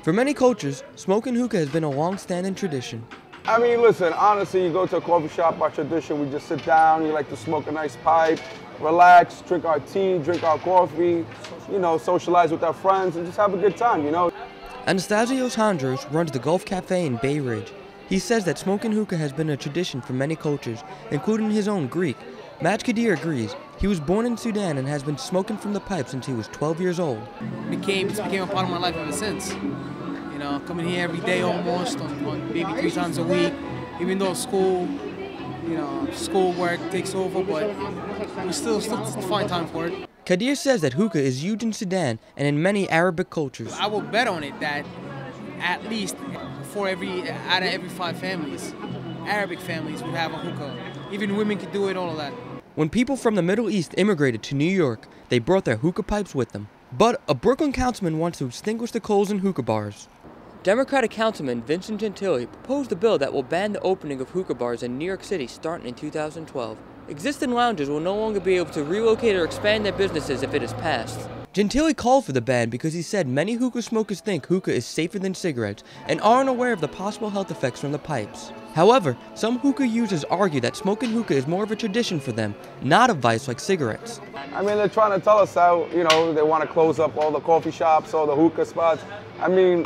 For many cultures, smoking hookah has been a long-standing tradition. I mean, listen, honestly, you go to a coffee shop, by tradition, we just sit down, you like to smoke a nice pipe, relax, drink our tea, drink our coffee, you know, socialize with our friends, and just have a good time, you know. Anastasios Handros runs the Gulf Cafe in Bay Ridge. He says that smoking hookah has been a tradition for many cultures, including his own Greek. Maj Kadir agrees. He was born in Sudan and has been smoking from the pipe since he was 12 years old. It's became a part of my life ever since. You know, coming here every day almost, on maybe 3 times a week, even though school work takes over, but we still find time for it. Kadir says that hookah is huge in Sudan and in many Arabic cultures. I will bet on it that at least out of every 5 families, Arabic families would have a hookah. Even women could do it, all of that. When people from the Middle East immigrated to New York, they brought their hookah pipes with them. But a Brooklyn councilman wants to extinguish the coals in hookah bars. Democratic Councilman Vincent Gentile proposed a bill that will ban the opening of hookah bars in New York City starting in 2012. Existing lounges will no longer be able to relocate or expand their businesses if it is passed. Gentile called for the ban because he said many hookah smokers think hookah is safer than cigarettes and aren't aware of the possible health effects from the pipes. However, some hookah users argue that smoking hookah is more of a tradition for them, not a vice like cigarettes. I mean, they're trying to tell us how, you know, they want to close up all the coffee shops, all the hookah spots. I mean,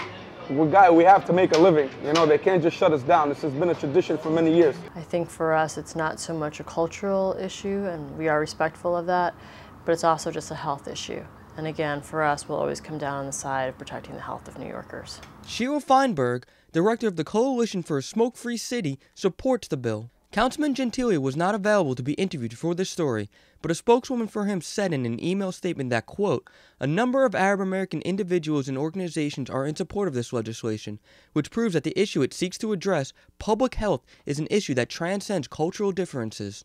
we have to make a living. You know, they can't just shut us down. This has been a tradition for many years. I think for us, it's not so much a cultural issue, and we are respectful of that, but it's also just a health issue. And again, for us, we'll always come down on the side of protecting the health of New Yorkers. Sheila Feinberg, director of the Coalition for a Smoke-Free City, supports the bill. Councilman Gentile was not available to be interviewed for this story, but a spokeswoman for him said in an email statement that, quote, a number of Arab American individuals and organizations are in support of this legislation, which proves that the issue it seeks to address, public health, is an issue that transcends cultural differences.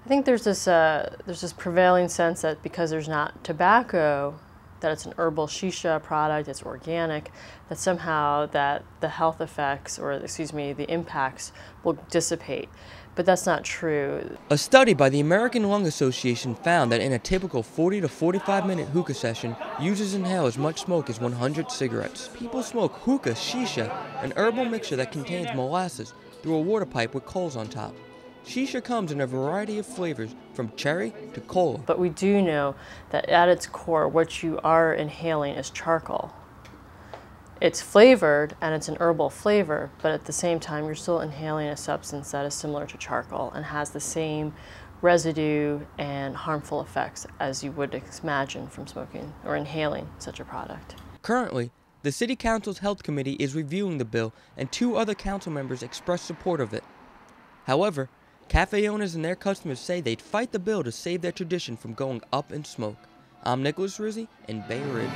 I think there's this prevailing sense that because there's not tobacco, that it's an herbal shisha product, it's organic, that somehow that the health effects, or excuse me, the impacts will dissipate. But that's not true. A study by the American Lung Association found that in a typical 40 to 45-minute hookah session, users inhale as much smoke as 100 cigarettes. People smoke hookah shisha, an herbal mixture that contains molasses, through a water pipe with coals on top. Shisha comes in a variety of flavors, from cherry to cola. But we do know that at its core, what you are inhaling is charcoal. It's flavored, and it's an herbal flavor, but at the same time, you're still inhaling a substance that is similar to charcoal and has the same residue and harmful effects as you would imagine from smoking or inhaling such a product. Currently, the City Council's Health Committee is reviewing the bill, and 2 other council members expressed support of it. However, cafe owners and their customers say they'd fight the bill to save their tradition from going up in smoke. I'm Nicholas Rizzi in Bay Ridge.